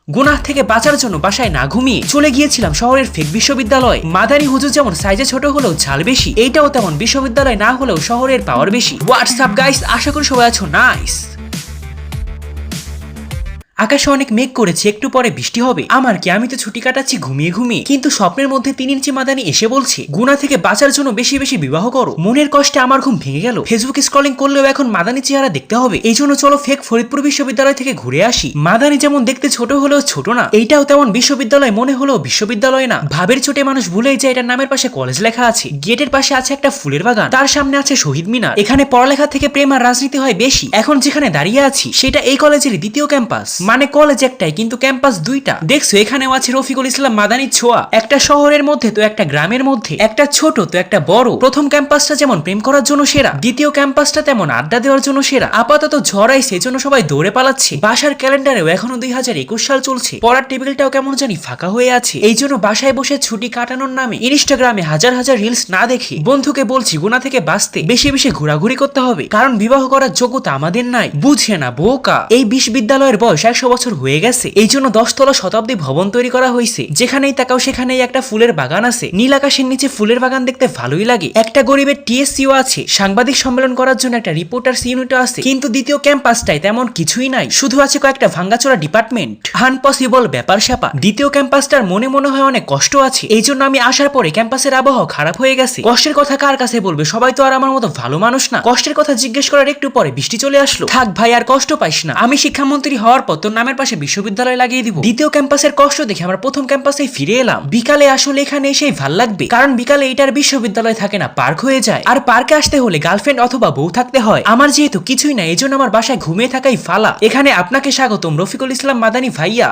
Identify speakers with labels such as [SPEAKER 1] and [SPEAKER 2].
[SPEAKER 1] গুনাহ থেকে বাঁচার জন্য বাসায় না ঘুমিয়ে চলে গিয়েছিলাম শহরের ফেক বিশ্ববিদ্যালয়। মাদানী হুজুর যেমন সাইজে ছোট হলেও ঝাল বেশি, এইটাও তেমন বিশ্ববিদ্যালয় না হলেও শহরের পাওয়ার বেশি। হোয়াটসঅ্যাপ গাইস, আশা করি সবাই আছো নাইস। আকাশে অনেক মেঘ করেছে, একটু পরে বৃষ্টি হবে। আমার কি, আমি তো ছুটি কাটাচ্ছি ঘুমিয়ে ঘুমিয়ে, কিন্তু স্বপ্নের মধ্যে 3 ইঞ্চি মাদানি এসে বলছে গুনাহ থেকে বাঁচার জন্য বেশি বেশি বিবাহ করো। মনের কষ্টে আমার ঘুম ভেঙে গেল। ফেসবুক স্ক্রলিং করলেও এখন মাদানি চেহারা দেখতে হবে, এই জন্য চলো ফেক ফরিদপুর বিশ্ববিদ্যালয় থেকে ঘুরে আসি। মাদানি যেমন দেখতে ছোট হলেও ছোট না, এইটাও তেমন বিশ্ববিদ্যালয় মনে হলেও বিশ্ববিদ্যালয় না। ভাবের চোটে মানুষ ভুলেই যায় এটার নামের পাশে কলেজ লেখা আছে। গেটের পাশে আছে একটা ফুলের বাগান, তার সামনে আছে শহীদ মিনার। এখানে পড়ালেখা থেকে প্রেম আর রাজনীতি হয় বেশি। এখন যেখানে দাঁড়িয়ে আছি সেটা এই কলেজের দ্বিতীয় ক্যাম্পাস, মানে কলেজ একটাই কিন্তু ক্যাম্পাস দুইটা। দেখছো এখানেও আছে রফিকুল ইসলাম মাদানির ছোঁয়া। একটা শহরের মধ্যে তো একটা গ্রামের মধ্যে, একটা ছোট তো একটা বড়। প্রথম ক্যাম্পাসটা যেমন প্রেম করার জন্য সেরা, দ্বিতীয় ক্যাম্পাসটা তেমন আড্ডা দেওয়ার জন্য সেরা। আপাতত ঝড়াই সেজন্য সবাই দৌড়ে পালাচ্ছে। বাসার ক্যালেন্ডারেও এখনো 2021 সাল চলছে। পড়ার টেবিলটাও কেমন জানি ফাঁকা হয়ে আছে। এই জন্য বাসায় বসে ছুটি কাটানোর নামে ইনস্টাগ্রামে হাজার হাজার রিলস না দেখে বন্ধুকে বলছি গুনাহ থেকে বাঁচতে বেশি বেশি ঘোরাঘুরি করতে হবে, কারণ বিবাহ করার যোগ্যতা আমাদের নাই। বুঝে না বোকা। এই বিশ্ববিদ্যালয়ের বয়স 100 বছর হয়ে গেছে। এই জন্য 10 তলা শতাব্দী ভবন তৈরি করা হয়েছে। যেখানেই তাকাও সেখানেই একটা ফুলের বাগান আছে। নীল আকাশের নিচে ফুলের বাগান দেখতে ভালোই লাগে। একটা গরিবের টিএসসিও আছে, সাংবাদিক সম্মেলন করার জন্য একটা রিপোর্টার্স ইউনিটও আছে। কিন্তু দ্বিতীয় ক্যাম্পাসটাই তেমন কিছুই নাই, শুধু আছে কয়েকটা ভাঙ্গাচোরা ডিপার্টমেন্ট। আনপসিবল ব্যাপার স্যাপার। দ্বিতীয় ক্যাম্পাসটার মনে হয় অনেক কষ্ট আছে। এই জন্য আমি আসার পরে ক্যাম্পাসের আবহাওয়া খারাপ হয়ে গেছে। কষ্টের কথা কার কাছে বলবে, সবাই তো আর আমার মতো ভালো মানুষ না। কষ্টের কথা জিজ্ঞেস করার একটু পরে বৃষ্টি চলে আসলো। থাক ভাই, আর কষ্ট পাইস না। আমি শিক্ষামন্ত্রী হওয়ার পর তোর নামের পাশে বিশ্ববিদ্যালয় লাগিয়ে দিব। দ্বিতীয় ক্যাম্পাসের কষ্ট দেখে আমরা প্রথম ক্যাম্পাসে ফিরে এলাম। বিকালে আসলে এখানে এসেই ভাল লাগবে, কারণ বিকালে এটার বিশ্ববিদ্যালয় থাকে না, পার্ক হয়ে যায়। আর পার্কে আসতে হলে গার্লফ্রেন্ড অথবা বউ থাকতে হয়। আমার যেহেতু কিছুই না, এই জন্য আমার বাসায় ঘুমিয়ে থাকাই ফালা। এখানে আপনাকে স্বাগতম, রফিকুল ইসলাম মাদানি ভাইয়া।